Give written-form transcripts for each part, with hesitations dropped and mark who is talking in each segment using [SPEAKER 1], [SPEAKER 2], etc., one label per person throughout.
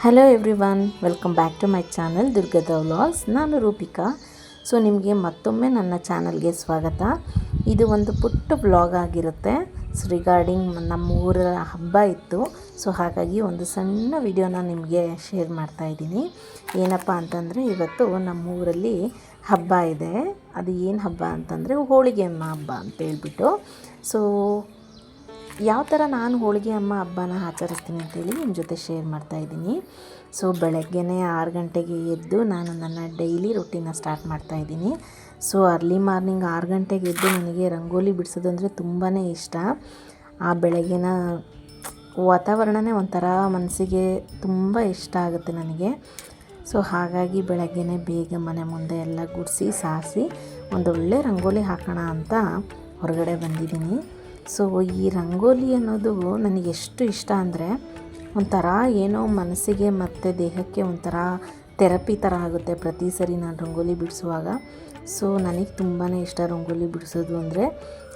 [SPEAKER 1] Hello everyone, welcome back to my channel ದುರ್ಗದ vlogs. ನಾನು Rupika. So ನಿಮಗೆ ಮತ್ತೊಮ್ಮೆ ನನ್ನ ಚಾನಲ್ಗೆ ಸ್ವಾಗತ. ಇದು ಒಂದು ಪುಟ್ಟ ವ್ಲಾಗ್ ಆಗಿರುತ್ತೆ. ಸೊ ರಿಗಾರ್ಡಿಂಗ್ ನಮ್ಮ ಊರ ಹಬ್ಬ ಇತ್ತು. ಸೊ ಹಾಗಾಗಿ ಒಂದು ಸಣ್ಣ ವಿಡಿಯೋನ ನಿಮಗೆ ಶೇರ್ ಮಾಡ್ತಾಯಿದ್ದೀನಿ. ಏನಪ್ಪ ಅಂತಂದರೆ ಇವತ್ತು ನಮ್ಮ ಊರಲ್ಲಿ ಹಬ್ಬ ಇದೆ. ಅದು ಏನು ಹಬ್ಬ ಅಂತಂದರೆ ಹೋಳಿಗೆ ಅಮ್ಮ ಹಬ್ಬ ಅಂತೇಳ್ಬಿಟ್ಟು. ಸೊ ಯಾವ ಥರ ನಾನು ಹೋಳಿಗೆ ಅಮ್ಮ ಹಬ್ಬನ ಆಚರಿಸ್ತೀನಿ ಅಂತೇಳಿ ನಿಮ್ಮ ಜೊತೆ ಶೇರ್ ಮಾಡ್ತಾಯಿದ್ದೀನಿ. ಸೊ ಬೆಳಗ್ಗೆನೇ 6 ಗಂಟೆಗೆ ಎದ್ದು ನಾನು ನನ್ನ ಡೈಲಿ ರೊಟೀನ ಸ್ಟಾರ್ಟ್ ಮಾಡ್ತಾಯಿದ್ದೀನಿ. ಸೊ ಅರ್ಲಿ ಮಾರ್ನಿಂಗ್ 6 ಗಂಟೆಗೆ ಎದ್ದು ನನಗೆ ರಂಗೋಲಿ ಬಿಡಿಸೋದು ಅಂದರೆ ತುಂಬಾ ಇಷ್ಟ. ಆ ಬೆಳಗ್ಗಿನ ವಾತಾವರಣವೇ ಒಂಥರ ಮನಸ್ಸಿಗೆ ತುಂಬ ಇಷ್ಟ ಆಗುತ್ತೆ ನನಗೆ. ಸೊ ಹಾಗಾಗಿ ಬೆಳಗ್ಗೆನೇ ಬೇಗ ಮನೆ ಮುಂದೆ ಎಲ್ಲ ಗುಡಿಸಿ ಸಾರಿಸಿ ಒಂದೊಳ್ಳೆ ರಂಗೋಲಿ ಹಾಕೋಣ ಅಂತ ಹೊರಗಡೆ ಬಂದಿದ್ದೀನಿ. ಸೊ ಈ ರಂಗೋಲಿ ಅನ್ನೋದು ನನಗೆ ಎಷ್ಟು ಇಷ್ಟ ಅಂದರೆ ಒಂಥರ ಏನೋ ಮನಸ್ಸಿಗೆ ಮತ್ತು ದೇಹಕ್ಕೆ ಒಂಥರ ಥೆರಪಿ ಥರ ಆಗುತ್ತೆ ಪ್ರತಿ ಸರಿ ನಾನು ರಂಗೋಲಿ ಬಿಡಿಸುವಾಗ. ಸೊ ನನಗೆ ತುಂಬಾ ಇಷ್ಟ ರಂಗೋಲಿ ಬಿಡಿಸೋದು ಅಂದರೆ.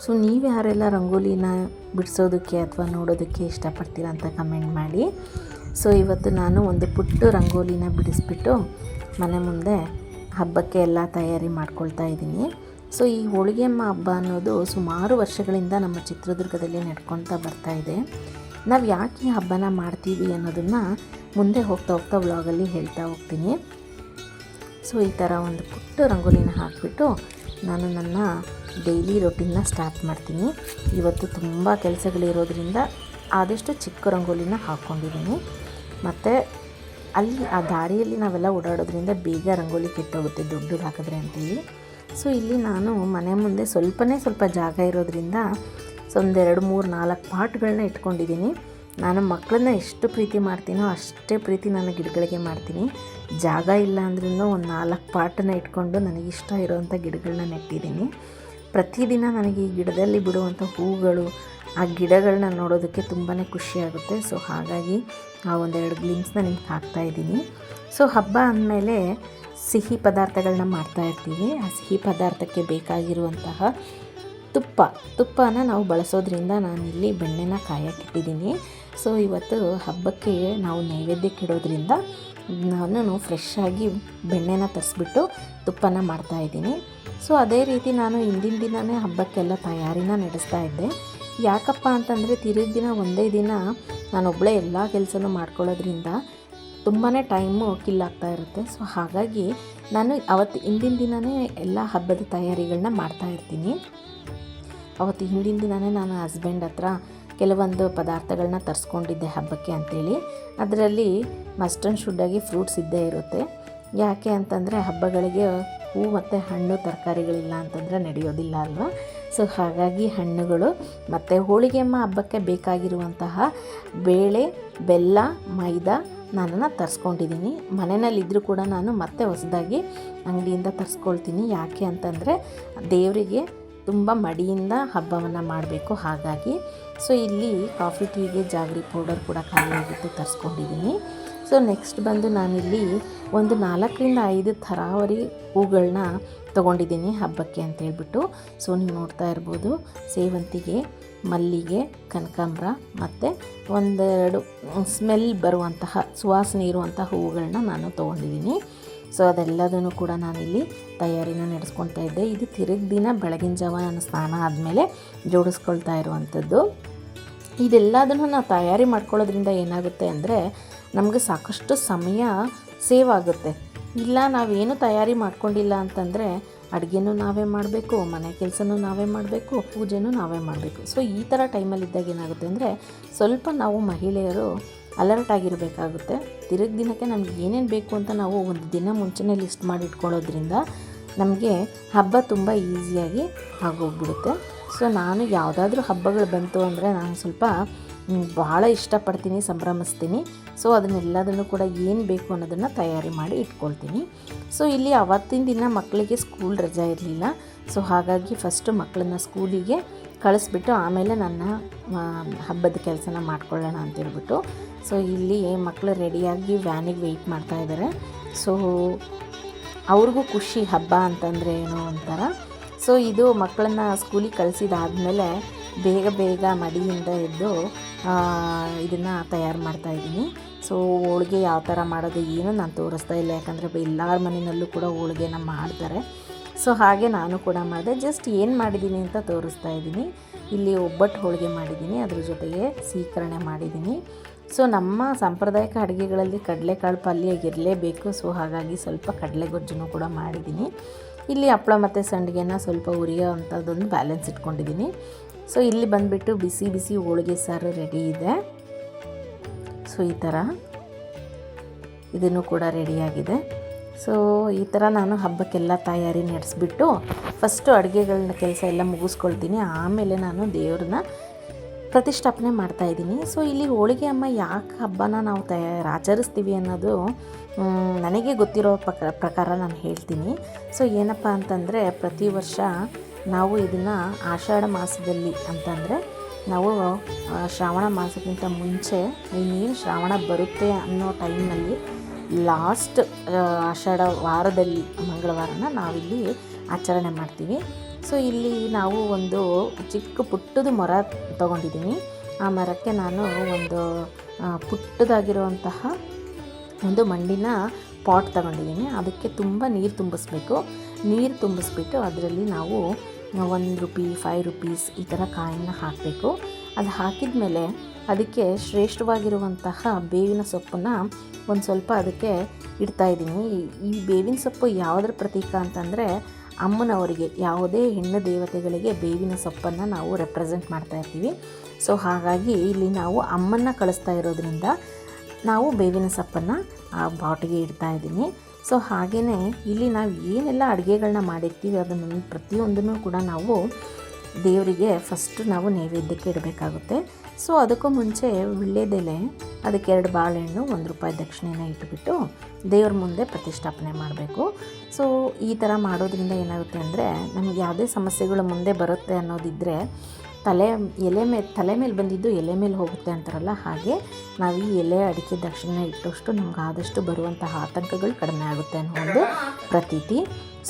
[SPEAKER 1] ಸೊ ನೀವು ಯಾರೆಲ್ಲ ರಂಗೋಲಿನ ಬಿಡಿಸೋದಕ್ಕೆ ಅಥವಾ ನೋಡೋದಕ್ಕೆ ಇಷ್ಟಪಡ್ತೀರಾ ಅಂತ ಕಮೆಂಟ್ ಮಾಡಿ. ಸೊ ಇವತ್ತು ನಾನು ಒಂದು ಪುಟ್ಟ ರಂಗೋಲಿನ ಬಿಡಿಸ್ಬಿಟ್ಟು ಮನೆ ಮುಂದೆ ಹಬ್ಬಕ್ಕೆ ಎಲ್ಲ ತಯಾರಿ ಮಾಡ್ಕೊಳ್ತಾ ಇದ್ದೀನಿ. ಸೊ ಈ ಹೋಳಿಗೆಯಮ್ಮ ಹಬ್ಬ ಅನ್ನೋದು ಸುಮಾರು ವರ್ಷಗಳಿಂದ ನಮ್ಮ ಚಿತ್ರದುರ್ಗದಲ್ಲಿ ನಡ್ಕೊಳ್ತಾ ಬರ್ತಾಯಿದೆ. ನಾವು ಯಾಕೆ ಈ ಹಬ್ಬನ ಮಾಡ್ತೀವಿ ಅನ್ನೋದನ್ನು ಮುಂದೆ ಹೋಗ್ತಾ ವ್ಲಾಗಲ್ಲಿ ಹೇಳ್ತಾ ಹೋಗ್ತೀನಿ. ಸೊ ಈ ಥರ ಒಂದು ಪುಟ್ಟ ರಂಗೋಲಿನ ಹಾಕಿಬಿಟ್ಟು ನಾನು ನನ್ನ ಡೈಲಿ ರೊಟೀನ್ನ ಸ್ಟಾರ್ಟ್ ಮಾಡ್ತೀನಿ. ಇವತ್ತು ತುಂಬ ಕೆಲಸಗಳಿರೋದ್ರಿಂದ ಆದಷ್ಟು ಚಿಕ್ಕ ರಂಗೋಲಿನ ಹಾಕ್ಕೊಂಡಿದ್ದೀನಿ. ಮತ್ತು ಅಲ್ಲಿ ಆ ದಾರಿಯಲ್ಲಿ ನಾವೆಲ್ಲ ಓಡಾಡೋದ್ರಿಂದ ಬೇಗ ರಂಗೋಲಿ ಕೆಟ್ಟೋಗುತ್ತೆ ದೊಡ್ಡದು ಹಾಕಿದ್ರೆ ಅಂತೇಳಿ. ಸೊ ಇಲ್ಲಿ ನಾನು ಮನೆ ಮುಂದೆ ಸ್ವಲ್ಪ ಜಾಗ ಇರೋದ್ರಿಂದ ಸೊ 1 2 3 4 ಪಾಟ್ಗಳನ್ನ ಇಟ್ಕೊಂಡಿದ್ದೀನಿ. ನಾನು ಮಕ್ಕಳನ್ನ ಎಷ್ಟು ಪ್ರೀತಿ ಮಾಡ್ತೀನೋ ಅಷ್ಟೇ ಪ್ರೀತಿ ನಾನು ಗಿಡಗಳಿಗೆ ಮಾಡ್ತೀನಿ. ಜಾಗ ಇಲ್ಲ ಅಂದ್ರೂ ಒಂದು 4 ಪಾಟನ್ನು ಇಟ್ಕೊಂಡು ನನಗಿಷ್ಟ ಇರೋವಂಥ ಗಿಡಗಳನ್ನ ನೆಟ್ಟಿದ್ದೀನಿ. ಪ್ರತಿದಿನ ನನಗೆ ಈ ಗಿಡದಲ್ಲಿ ಬಿಡುವಂಥ ಹೂಗಳು, ಆ ಗಿಡಗಳನ್ನ ನೋಡೋದಕ್ಕೆ ತುಂಬಾ ಖುಷಿಯಾಗುತ್ತೆ. ಸೊ ಹಾಗಾಗಿ ಆ 1 2 ಗ್ಲಿಮ್ಸ್ನ ನಿಮ್ಗೆ ಹಾಕ್ತಾಯಿದ್ದೀನಿ. ಸೊ ಹಬ್ಬ ಅಂದಮೇಲೆ ಸಿಹಿ ಪದಾರ್ಥಗಳನ್ನ ಮಾಡ್ತಾಯಿರ್ತೀವಿ. ಆ ಸಿಹಿ ಪದಾರ್ಥಕ್ಕೆ ಬೇಕಾಗಿರುವಂತಹ ತುಪ್ಪನ ನಾವು ಬಳಸೋದ್ರಿಂದ ನಾನಿಲ್ಲಿ ಬೆಣ್ಣೆನ ಕಾಯಕ್ಕಿಟ್ಟಿದ್ದೀನಿ. ಸೊ ಇವತ್ತು ಹಬ್ಬಕ್ಕೆ ನಾವು ನೈವೇದ್ಯಕ್ಕೆ ಇಡೋದ್ರಿಂದ ನಾನು ಫ್ರೆಶ್ಶಾಗಿ ಬೆಣ್ಣೆನ ತರಿಸ್ಬಿಟ್ಟು ತುಪ್ಪನ ಮಾಡ್ತಾಯಿದ್ದೀನಿ. ಸೊ ಅದೇ ರೀತಿ ನಾನು ಹಿಂದಿನ ದಿನವೇ ಹಬ್ಬಕ್ಕೆಲ್ಲ ತಯಾರಿನ ನಡೆಸ್ತಾ ಇದ್ದೆ. ಯಾಕಪ್ಪ ಅಂತಂದರೆ ತಿರುಗಿ ದಿನ ಒಂದೇ ದಿನ ನಾನೊಬ್ಬಳೇ ಎಲ್ಲ ಕೆಲಸನೂ ಮಾಡ್ಕೊಳ್ಳೋದ್ರಿಂದ ತುಂಬಾ ಟೈಮು ಕಿಲ್ಲಾಗ್ತಾ ಇರುತ್ತೆ. ಸೊ ಹಾಗಾಗಿ ನಾನು ಅವತ್ತು ಹಿಂದಿನ ದಿನವೇ ಎಲ್ಲ ಹಬ್ಬದ ತಯಾರಿಗಳನ್ನ ಮಾಡ್ತಾಯಿರ್ತೀನಿ. ಅವತ್ತು ಹಿಂದಿನ ದಿನವೇ ನಾನು ಹಸ್ಬೆಂಡ್ ಹತ್ರ ಕೆಲವೊಂದು ಪದಾರ್ಥಗಳನ್ನ ತರಿಸ್ಕೊಂಡಿದ್ದೆ ಹಬ್ಬಕ್ಕೆ ಅಂಥೇಳಿ. ಅದರಲ್ಲಿ ಮಸ್ಟ್ ಆ್ಯಂಡ್ ಶುಡ್ಡಾಗಿ ಫ್ರೂಟ್ಸ್ ಇದ್ದೇ ಇರುತ್ತೆ. ಯಾಕೆ ಅಂತಂದರೆ ಹಬ್ಬಗಳಿಗೆ ಹೂ ಮತ್ತು ಹಣ್ಣು ತರಕಾರಿಗಳಿಲ್ಲ ಅಂತಂದರೆ ನಡೆಯೋದಿಲ್ಲ ಅಲ್ವಾ. ಸೊ ಹಾಗಾಗಿ ಹಣ್ಣುಗಳು ಮತ್ತು ಹೋಳಿಗೆಯಮ್ಮ ಹಬ್ಬಕ್ಕೆ ಬೇಕಾಗಿರುವಂತಹ ಬೇಳೆ, ಬೆಲ್ಲ, ಮೈದಾ ನಾನು ತರಿಸ್ಕೊಂಡಿದ್ದೀನಿ. ಮನೆಯಲ್ಲಿದ್ದರೂ ಕೂಡ ನಾನು ಮತ್ತೆ ಹೊಸದಾಗಿ ಅಂಗಡಿಯಿಂದ ತರಿಸ್ಕೊಳ್ತೀನಿ. ಯಾಕೆ ಅಂತಂದರೆ ದೇವರಿಗೆ ತುಂಬ ಮಡಿಯಿಂದ ಹಬ್ಬವನ್ನು ಮಾಡಬೇಕು ಹಾಗಾಗಿ. ಸೊ ಇಲ್ಲಿ ಕಾಫಿ ಟೀಗೆ ಜಾಗರಿ ಪೌಡರ್ ಕೂಡ ಖಾಲಿಯಾಗಿತ್ತು, ತರಿಸ್ಕೊಂಡಿದ್ದೀನಿ. ಸೊ ನೆಕ್ಸ್ಟ್ ಬಂದು ನಾನಿಲ್ಲಿ ಒಂದು 4 ರಿಂದ 5 ಥರಾವರಿ ಹೂಗಳನ್ನ ತೊಗೊಂಡಿದ್ದೀನಿ ಹಬ್ಬಕ್ಕೆ ಅಂತೇಳ್ಬಿಟ್ಟು. ಸೊ ನೀವು ನೋಡ್ತಾ ಇರ್ಬೋದು, ಸೇವಂತಿಗೆ, ಮಲ್ಲಿಗೆ, ಕನಕಾಂಬರ ಮತ್ತು 1 2 ಸ್ಮೆಲ್ ಬರುವಂತಹ ಸುವಾಸನೆ ಇರುವಂಥ ಹೂವುಗಳನ್ನ ನಾನು ತೊಗೊಂಡಿದ್ದೀನಿ. ಸೊ ಅದೆಲ್ಲದನ್ನು ಕೂಡ ನಾನಿಲ್ಲಿ ತಯಾರಿನ ನಡೆಸ್ಕೊಳ್ತಾ ಇದ್ದೆ. ಇದು ತಿರುಗಿ ದಿನ ಬೆಳಗಿನ ಜಾವ ನಾನು ಸ್ನಾನ ಆದಮೇಲೆ ಜೋಡಿಸ್ಕೊಳ್ತಾ ಇರುವಂಥದ್ದು. ಇದೆಲ್ಲದನ್ನು ನಾವು ತಯಾರಿ ಮಾಡ್ಕೊಳ್ಳೋದ್ರಿಂದ ಏನಾಗುತ್ತೆ ಅಂದರೆ ನಮಗೆ ಸಾಕಷ್ಟು ಸಮಯ ಸೇವ್ ಆಗುತ್ತೆ. ಇಲ್ಲ ನಾವೇನು ತಯಾರಿ ಮಾಡ್ಕೊಂಡಿಲ್ಲ ಅಂತಂದರೆ ಅಡುಗೆನೂ ನಾವೇ ಮಾಡಬೇಕು, ಮನೆ ಕೆಲಸನೂ ನಾವೇ ಮಾಡಬೇಕು, ಪೂಜೆನೂ ನಾವೇ ಮಾಡಬೇಕು. ಸೊ ಈ ಥರ ಟೈಮಲ್ಲಿದ್ದಾಗ ಏನಾಗುತ್ತೆ ಅಂದರೆ ಸ್ವಲ್ಪ ನಾವು ಮಹಿಳೆಯರು ಅಲರ್ಟ್ ಆಗಿರಬೇಕಾಗುತ್ತೆ. ತಿರುಗಿ ದಿನಕ್ಕೆ ನಮ್ಗೆ ಏನೇನು ಬೇಕು ಅಂತ ನಾವು ಒಂದು ದಿನ ಮುಂಚೆನೇ ಲಿಸ್ಟ್ ಮಾಡಿ ಇಟ್ಕೊಳ್ಳೋದ್ರಿಂದ ನಮಗೆ ಹಬ್ಬ ತುಂಬ ಈಸಿಯಾಗಿ ಆಗೋಗ್ಬಿಡುತ್ತೆ. ಸೊ ನಾನು ಯಾವುದಾದ್ರೂ ಹಬ್ಬಗಳು ಬಂತು ಅಂದರೆ ನಾನು ಸ್ವಲ್ಪ ಭಾಳ ಇಷ್ಟಪಡ್ತೀನಿ, ಸಂಭ್ರಮಿಸ್ತೀನಿ. ಸೊ ಅದನ್ನೆಲ್ಲದನ್ನು ಕೂಡ ಏನು ಬೇಕು ಅನ್ನೋದನ್ನು ತಯಾರಿ ಮಾಡಿ ಇಟ್ಕೊಳ್ತೀನಿ. ಸೊ ಇಲ್ಲಿ ಅವತ್ತಿನ ದಿನ ಮಕ್ಕಳಿಗೆ ಸ್ಕೂಲ್ ರಜೆ ಇರಲಿಲ್ಲ. ಸೊ ಹಾಗಾಗಿ ಫಸ್ಟು ಮಕ್ಕಳನ್ನ ಸ್ಕೂಲಿಗೆ ಕಳಿಸ್ಬಿಟ್ಟು ಆಮೇಲೆ ನನ್ನ ಹಬ್ಬದ ಕೆಲಸನ ಮಾಡ್ಕೊಳ್ಳೋಣ ಅಂತೇಳ್ಬಿಟ್ಟು. ಸೊ ಇಲ್ಲಿ ಮಕ್ಕಳು ರೆಡಿಯಾಗಿ ವ್ಯಾನಿಗೆ ವೆಯ್ಟ್ ಮಾಡ್ತಾಯಿದ್ದಾರೆ. ಸೊ ಅವ್ರಿಗೂ ಖುಷಿ ಹಬ್ಬ ಅಂತಂದರೆ ಏನೋ ಒಂಥರ. ಸೊ ಇದು ಮಕ್ಕಳನ್ನ ಸ್ಕೂಲಿಗೆ ಕಳಿಸಿದಾದ್ಮೇಲೆ ಬೇಗ ಬೇಗ ಮಡಿಯಿಂದ ಎದ್ದು ಇದನ್ನು ತಯಾರು ಮಾಡ್ತಾಯಿದ್ದೀನಿ. ಸೊ ಹೋಳಿಗೆ ಯಾವ ಥರ ಮಾಡೋದು ಏನು ನಾನು ತೋರಿಸ್ತಾ ಇಲ್ಲ, ಯಾಕಂದರೆ ಎಲ್ಲರ ಮನೆಯಲ್ಲೂ ಕೂಡ ಹೋಳಿಗೆನ ಮಾಡ್ತಾರೆ. ಸೊ ಹಾಗೆ ನಾನು ಕೂಡ ಮಾಡಿದೆ. ಜಸ್ಟ್ ಏನು ಮಾಡಿದ್ದೀನಿ ಅಂತ ತೋರಿಸ್ತಾ ಇದ್ದೀನಿ. ಇಲ್ಲಿ ಒಬ್ಬಟ್ಟು ಹೋಳಿಗೆ ಮಾಡಿದ್ದೀನಿ, ಅದ್ರ ಜೊತೆಗೆ ಸೀಕರಣೆ ಮಾಡಿದ್ದೀನಿ. ಸೊ ನಮ್ಮ ಸಾಂಪ್ರದಾಯಿಕ ಅಡುಗೆಗಳಲ್ಲಿ ಕಡಲೆಕಾಳು ಪಲ್ಯ ಇರಲೇಬೇಕು. ಸೊ ಹಾಗಾಗಿ ಸ್ವಲ್ಪ ಕಡಲೆ ಗೊಜ್ಜನ್ನು ಕೂಡ ಮಾಡಿದ್ದೀನಿ. ಇಲ್ಲಿ ಹಪ್ಪಳ ಮತ್ತು ಸಂಡಿಗೆನ ಸ್ವಲ್ಪ ಉರಿಯೋ ಅಂಥದ್ದೊಂದು ಬ್ಯಾಲೆನ್ಸ್ ಇಟ್ಕೊಂಡಿದ್ದೀನಿ. ಸೊ ಇಲ್ಲಿ ಬಂದುಬಿಟ್ಟು ಬಿಸಿ ಬಿಸಿ ಹೋಳಿಗೆ ಸಾರು ರೆಡಿ ಇದೆ. ಸೊ ಈ ಥರ ಇದನ್ನು ಕೂಡ ರೆಡಿಯಾಗಿದೆ. ಸೊ ಈ ಥರ ನಾನು ಹಬ್ಬಕ್ಕೆಲ್ಲ ತಯಾರಿ ನಡೆಸಿಬಿಟ್ಟು ಫಸ್ಟು ಅಡುಗೆಗಳನ್ನ ಕೆಲಸ ಎಲ್ಲ ಮುಗಿಸ್ಕೊಳ್ತೀನಿ. ಆಮೇಲೆ ನಾನು ದೇವ್ರನ್ನ ಪ್ರತಿಷ್ಠಾಪನೆ ಮಾಡ್ತಾಯಿದ್ದೀನಿ. ಸೊ ಇಲ್ಲಿ ಹೋಳಿಗೆ ಅಮ್ಮ ಯಾಕೆ ಹಬ್ಬನ ನಾವು ಆಚರಿಸ್ತೀವಿ ಅನ್ನೋದು ನನಗೆ ಗೊತ್ತಿರೋ ಪ್ರಕಾರ ನಾನು ಹೇಳ್ತೀನಿ. ಸೊ ಏನಪ್ಪ ಅಂತಂದರೆ ಪ್ರತಿ ವರ್ಷ ನಾವು ಇದನ್ನು ಆಷಾಢ ಮಾಸದಲ್ಲಿ ಅಂತಂದರೆ ನಾವು ಶ್ರಾವಣ ಮಾಸಕ್ಕಿಂತ ಮುಂಚೆ ಇನ್ನೇನು ಶ್ರಾವಣ ಬರುತ್ತೆ ಅನ್ನೋ ಟೈಮ್ನಲ್ಲಿ ಲಾಸ್ಟ್ ಆಷಾಢ ವಾರದಲ್ಲಿ ಮಂಗಳವಾರನ ನಾವಿಲ್ಲಿ ಆಚರಣೆ ಮಾಡ್ತೀವಿ. ಸೊ ಇಲ್ಲಿ ನಾವು ಒಂದು ಚಿಕ್ಕ ಪುಟ್ಟದು ಮರ ತೊಗೊಂಡಿದ್ದೀನಿ. ಆ ಮರಕ್ಕೆ ನಾನು ಒಂದು ಪುಟ್ಟದಾಗಿರುವಂತಹ ಒಂದು ಮಣ್ಣಿನ ಪಾಟ್ ತಗೊಂಡಿದ್ದೀನಿ. ಅದಕ್ಕೆ ತುಂಬ ನೀರು ತುಂಬಿಸ್ಬೇಕು. ನೀರು ತುಂಬಿಸ್ಬಿಟ್ಟು ಅದರಲ್ಲಿ ನಾವು ₹1, ₹5 ಈ ಥರ ಕಾಯಿನ ಹಾಕಬೇಕು. ಅದು ಹಾಕಿದ ಮೇಲೆ ಅದಕ್ಕೆ ಶ್ರೇಷ್ಠವಾಗಿರುವಂತಹ ಬೇವಿನ ಸೊಪ್ಪನ್ನು ಒಂದು ಸ್ವಲ್ಪ ಅದಕ್ಕೆ ಇಡ್ತಾಯಿದ್ದೀನಿ. ಈ ಬೇವಿನ ಸೊಪ್ಪು ಯಾವುದರ ಪ್ರತೀಕ ಅಂತಂದರೆ ಅಮ್ಮನವರಿಗೆ, ಯಾವುದೇ ಹೆಣ್ಣು ದೇವತೆಗಳಿಗೆ ಬೇವಿನ ಸೊಪ್ಪನ್ನು ನಾವು ರೆಪ್ರೆಸೆಂಟ್ ಮಾಡ್ತಾ ಇರ್ತೀವಿ. ಸೊ ಹಾಗಾಗಿ ಇಲ್ಲಿ ನಾವು ಅಮ್ಮನ್ನ ಕಳಿಸ್ತಾ ಇರೋದ್ರಿಂದ ನಾವು ಬೇವಿನ ಸೊಪ್ಪನ್ನು ಆ ಬಾಟಿಗೆ ಇಡ್ತಾಯಿದ್ದೀನಿ. ಸೊ ಹಾಗೆಯೇ ಇಲ್ಲಿ ನಾವು ಏನೆಲ್ಲ ಅಡುಗೆಗಳನ್ನ ಮಾಡಿರ್ತೀವಿ ಅದನ್ನು ಪ್ರತಿಯೊಂದನ್ನು ಕೂಡ ನಾವು ದೇವರಿಗೆ ಫಸ್ಟು ನಾವು ನೈವೇದ್ಯಕ್ಕೆ ಇಡಬೇಕಾಗುತ್ತೆ. ಸೊ ಅದಕ್ಕೂ ಮುಂಚೆ ವೀಳ್ಯದೆಲೆ, ಅದಕ್ಕೆ 2 ಬಾಳೆಹಣ್ಣು, ₹1 ದಕ್ಷಿಣೆನ ಇಟ್ಬಿಟ್ಟು ದೇವ್ರ ಮುಂದೆ ಪ್ರತಿಷ್ಠಾಪನೆ ಮಾಡಬೇಕು. ಸೊ ಈ ಥರ ಮಾಡೋದ್ರಿಂದ ಏನಾಗುತ್ತೆ ಅಂದರೆ ನಮಗೆ ಯಾವುದೇ ಸಮಸ್ಯೆಗಳು ಮುಂದೆ ಬರುತ್ತೆ ಅನ್ನೋದಿದ್ದರೆ ತಲೆ ಮೇಲೆ ಬಂದಿದ್ದು ಎಲೆ ಮೇಲೆ ಹೋಗುತ್ತೆ ಅಂತಾರಲ್ಲ, ಹಾಗೆ ನಾವು ಈ ಎಲೆ ಅಡಿಕೆ ದಕ್ಷಿಣ ಇಟ್ಟಷ್ಟು ನಮ್ಗೆ ಆದಷ್ಟು ಬರುವಂತಹ ಆತಂಕಗಳು ಕಡಿಮೆ ಆಗುತ್ತೆ ಅನ್ನೋ ಒಂದು ಪ್ರತೀತಿ.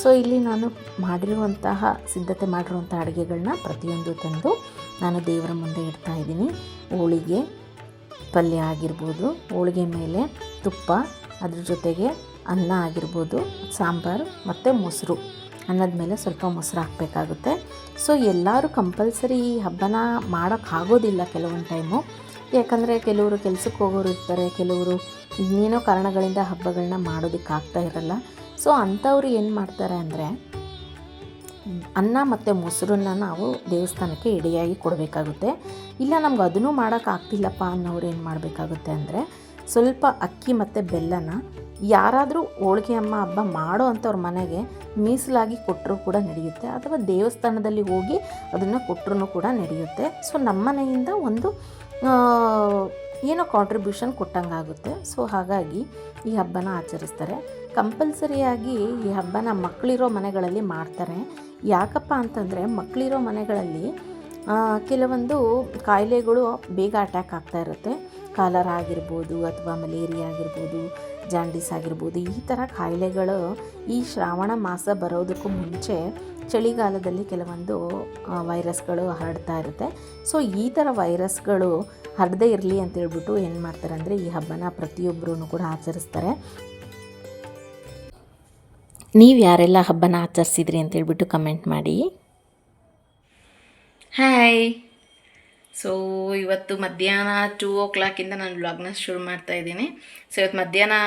[SPEAKER 1] ಸೊ ಇಲ್ಲಿ ನಾನು ಮಾಡಿರುವಂತಹ ಸಿದ್ಧತೆ ಮಾಡಿರುವಂಥ ಅಡುಗೆಗಳನ್ನ ಪ್ರತಿಯೊಂದು ತಂದು ನಾನು ದೇವರ ಮುಂದೆ ಇಡ್ತಾಯಿದ್ದೀನಿ. ಹೋಳಿಗೆ ಪಲ್ಯ ಆಗಿರ್ಬೋದು, ಹೋಳಿಗೆ ಮೇಲೆ ತುಪ್ಪ, ಅದ್ರ ಜೊತೆಗೆ ಅನ್ನ ಆಗಿರ್ಬೋದು, ಸಾಂಬಾರು ಮತ್ತು ಮೊಸರು, ಅನ್ನದ ಮೇಲೆ ಸ್ವಲ್ಪ ಮೊಸರು ಹಾಕಬೇಕಾಗುತ್ತೆ. ಸೊ ಎಲ್ಲರೂ ಕಂಪಲ್ಸರಿ ಈ ಹಬ್ಬನ ಮಾಡೋಕ್ಕಾಗೋದಿಲ್ಲ ಕೆಲವೊಂದು ಟೈಮು, ಯಾಕಂದರೆ ಕೆಲವರು ಕೆಲಸಕ್ಕೆ ಹೋಗೋರು ಇರ್ತಾರೆ, ಕೆಲವರು ಇನ್ನೇನೋ ಕಾರಣಗಳಿಂದ ಹಬ್ಬಗಳನ್ನ ಮಾಡೋದಕ್ಕಾಗ್ತಾ ಇರಲ್ಲ. ಸೊ ಅಂಥವ್ರು ಏನು ಮಾಡ್ತಾರೆ ಅಂದರೆ ಅನ್ನ ಮತ್ತು ಮೊಸರನ್ನ ನಾವು ದೇವಸ್ಥಾನಕ್ಕೆ ಎಡೆಯಾಗಿ ಕೊಡಬೇಕಾಗುತ್ತೆ. ಇಲ್ಲ ನಮ್ಗೆ ಅದನ್ನು ಮಾಡೋಕ್ಕಾಗ್ತಿಲ್ಲಪ್ಪ ಅನ್ನೋರು ಏನು ಮಾಡಬೇಕಾಗುತ್ತೆ ಅಂದರೆ ಸ್ವಲ್ಪ ಅಕ್ಕಿ ಮತ್ತು ಬೆಲ್ಲನ ಯಾರಾದರೂ ಹೋಳಿಗೆ ಅಮ್ಮ ಹಬ್ಬ ಮಾಡೋ ಅಂಥವ್ರ ಮನೆಗೆ ಮೀಸಲಾಗಿ ಕೊಟ್ಟರೂ ಕೂಡ ನಡೆಯುತ್ತೆ, ಅಥವಾ ದೇವಸ್ಥಾನದಲ್ಲಿ ಹೋಗಿ ಅದನ್ನು ಕೊಟ್ಟರೂ ಕೂಡ ನಡೆಯುತ್ತೆ. ಸೊ ನಮ್ಮ ಮನೆಯಿಂದ ಒಂದು ಏನೋ ಕಾಂಟ್ರಿಬ್ಯೂಷನ್ ಕೊಟ್ಟಂಗಾಗುತ್ತೆ. ಸೊ ಹಾಗಾಗಿ ಈ ಹಬ್ಬನ ಆಚರಿಸ್ತಾರೆ. ಕಂಪಲ್ಸರಿಯಾಗಿ ಈ ಹಬ್ಬನ ಮಕ್ಕಳಿರೋ ಮನೆಗಳಲ್ಲಿ ಮಾಡ್ತಾರೆ. ಯಾಕಪ್ಪ ಅಂತಂದರೆ ಮಕ್ಕಳಿರೋ ಮನೆಗಳಲ್ಲಿ ಕೆಲವೊಂದು ಕಾಯಿಲೆಗಳು ಬೇಗ ಅಟ್ಯಾಕ್ ಆಗ್ತಾ ಇರುತ್ತೆ. ಕಾಲರ ಆಗಿರ್ಬೋದು, ಅಥವಾ ಮಲೇರಿಯಾ ಆಗಿರ್ಬೋದು, ಜಾಂಡೀಸ್ ಆಗಿರ್ಬೋದು, ಈ ಥರ ಕಾಯಿಲೆಗಳು ಈ ಶ್ರಾವಣ ಮಾಸ ಬರೋದಕ್ಕೂ ಮುಂಚೆ ಚಳಿಗಾಲದಲ್ಲಿ ಕೆಲವೊಂದು ವೈರಸ್ಗಳು ಹರಡ್ತಾ ಇರುತ್ತೆ. ಸೊ ಈ ಥರ ವೈರಸ್ಗಳು ಹರಡದೇ ಇರಲಿ ಅಂತೇಳ್ಬಿಟ್ಟು ಏನು ಮಾಡ್ತಾರೆ ಅಂದರೆ ಈ ಹಬ್ಬನ ಪ್ರತಿಯೊಬ್ಬರೂ ಕೂಡ ಆಚರಿಸ್ತಾರೆ. ನೀವು ಯಾರೆಲ್ಲ ಹಬ್ಬನ ಆಚರಿಸಿದ್ರಿ ಅಂತೇಳ್ಬಿಟ್ಟು ಕಮೆಂಟ್ ಮಾಡಿ. ಹಾಯ್. ಸೊ ಇವತ್ತು ಮಧ್ಯಾಹ್ನ 2:00 ನಾನು ವ್ಲಾಗ್ನ ಶುರು ಮಾಡ್ತಾಯಿದ್ದೀನಿ. ಸೊ ಇವತ್ತು ಮಧ್ಯಾಹ್ನ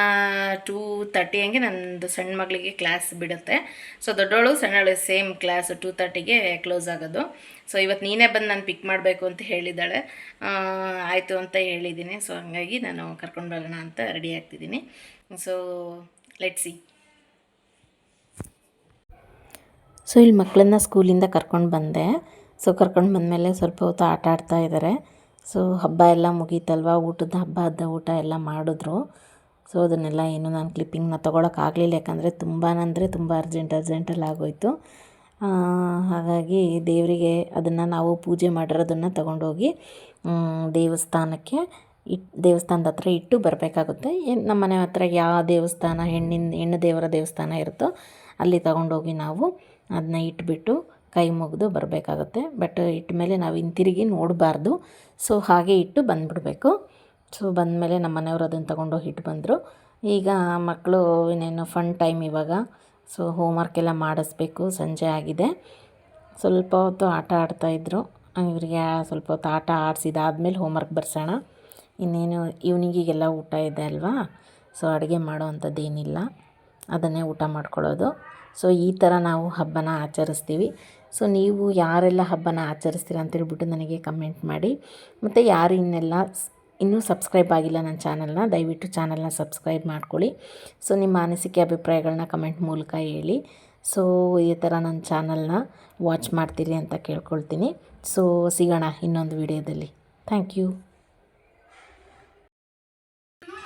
[SPEAKER 1] 2:30 ಹಂಗೆ ನನ್ನದು ಸಣ್ಣ ಮಗಳಿಗೆ ಕ್ಲಾಸ್ ಬಿಡುತ್ತೆ. ಸೊ ದೊಡ್ಡವಳು ಸಣ್ಣವಳು ಸೇಮ್ ಕ್ಲಾಸ್ 2:30ಗೆ ಕ್ಲೋಸ್ ಆಗೋದು. ಸೊ ಇವತ್ತು ನೀನೇ ಬಂದು ನಾನು ಪಿಕ್ ಮಾಡಬೇಕು ಅಂತ ಹೇಳಿದ್ದಾಳೆ. ಆಯಿತು ಅಂತ ಹೇಳಿದ್ದೀನಿ. ಸೊ ಹಾಗಾಗಿ ನಾನು ಕರ್ಕೊಂಡು ಬರೋಣ ಅಂತ ರೆಡಿ ಆಗ್ತಿದ್ದೀನಿ. So let's see. ಸೊ ಇಲ್ಲಿ ಮಕ್ಕಳನ್ನ ಸ್ಕೂಲಿಂದ ಕರ್ಕೊಂಡು ಬಂದೆ. ಸೊ ಕರ್ಕೊಂಡು ಬಂದಮೇಲೆ ಸ್ವಲ್ಪ ಹೊತ್ತು ಆಟ ಆಡ್ತಾ ಇದ್ದಾರೆ. ಸೊ ಹಬ್ಬ ಎಲ್ಲ ಮುಗೀತಲ್ವ, ಊಟದ ಹಬ್ಬದ ಊಟ ಎಲ್ಲ ಮಾಡಿದ್ರು. ಸೊ ಅದನ್ನೆಲ್ಲ ಏನು ನಾನು ಕ್ಲಿಪ್ಪಿಂಗ್ನ ತೊಗೊಳಕ್ಕಾಗಲಿಲ್ಲ, ಯಾಕಂದರೆ ತುಂಬ ಅರ್ಜೆಂಟಲ್ಲಿ ಆಗೋಯಿತು. ಹಾಗಾಗಿ ದೇವರಿಗೆ ಅದನ್ನು ನಾವು ಪೂಜೆ ಮಾಡಿರೋದನ್ನು ತಗೊಂಡೋಗಿ ದೇವಸ್ಥಾನದ ಹತ್ರ ಇಟ್ಟು ಬರಬೇಕಾಗುತ್ತೆ. ನಮ್ಮ ಮನೆ ಹತ್ರ ಯಾವ ದೇವಸ್ಥಾನ ಹೆಣ್ಣು ದೇವರ ದೇವಸ್ಥಾನ ಇರುತ್ತೋ ಅಲ್ಲಿ ತಗೊಂಡೋಗಿ ನಾವು ಅದನ್ನ ಇಟ್ಬಿಟ್ಟು ಕೈ ಮುಗಿದು ಬರಬೇಕಾಗುತ್ತೆ. ಬಟ್ ಇಟ್ಟ ಮೇಲೆ ನಾವು ಹಿಂತಿರುಗಿ ನೋಡಬಾರ್ದು. ಸೊ ಹಾಗೆ ಇಟ್ಟು ಬಂದುಬಿಡಬೇಕು. ಸೊ ಬಂದಮೇಲೆ ನಮ್ಮ ಮನೆಯವರು ಅದನ್ನು ತೊಗೊಂಡೋಗಿ ಇಟ್ಟು ಬಂದರು. ಈಗ ಮಕ್ಕಳು ಇನ್ನೇನು ಫನ್ ಟೈಮ್ ಇವಾಗ. ಸೊ ಹೋಮ್ವರ್ಕೆಲ್ಲ ಮಾಡಿಸ್ಬೇಕು. ಸಂಜೆ ಆಗಿದೆ. ಸ್ವಲ್ಪ ಹೊತ್ತು ಆಟ ಆಡ್ತಾಯಿದ್ರು. ಇವರಿಗೆ ಸ್ವಲ್ಪ ಹೊತ್ತು ಆಟ ಆಡಿಸಿದಾದ್ಮೇಲೆ ಹೋಮ್ವರ್ಕ್ ಬರ್ಸೋಣ. ಇನ್ನೇನು ಈವ್ನಿಂಗಿಗೆಲ್ಲ ಊಟ ಇದೆ ಅಲ್ವಾ. ಸೊ ಅಡುಗೆ ಮಾಡೋ ಅಂಥದ್ದೇನಿಲ್ಲ, ಅದನ್ನೇ ಊಟ ಮಾಡ್ಕೊಳ್ಳೋದು. ಸೊ ಈ ಥರ ನಾವು ಹಬ್ಬನ ಆಚರಿಸ್ತೀವಿ. ಸೊ ನೀವು ಯಾರೆಲ್ಲ ಹಬ್ಬನ ಆಚರಿಸ್ತೀರ ಅಂತೇಳ್ಬಿಟ್ಟು ನನಗೆ ಕಮೆಂಟ್ ಮಾಡಿ. ಮತ್ತು ಯಾರು ಇನ್ನೂ ಸಬ್ಸ್ಕ್ರೈಬ್ ಆಗಿಲ್ಲ ನನ್ನ ಚಾನಲ್ನ, ದಯವಿಟ್ಟು ಚಾನಲ್ನ ಸಬ್ಸ್ಕ್ರೈಬ್ ಮಾಡ್ಕೊಳ್ಳಿ. ಸೊ ನಿಮ್ಮ ಅನಿಸಿಕೆ ಅಭಿಪ್ರಾಯಗಳನ್ನ ಕಮೆಂಟ್ ಮೂಲಕ ಹೇಳಿ. ಸೊ ಈ ಥರ ನನ್ನ ಚಾನಲ್ನ ವಾಚ್ ಮಾಡ್ತೀರಿ ಅಂತ ಕೇಳ್ಕೊಳ್ತೀನಿ. ಸೊ ಸಿಗೋಣ ಇನ್ನೊಂದು ವಿಡಿಯೋದಲ್ಲಿ. Thank you.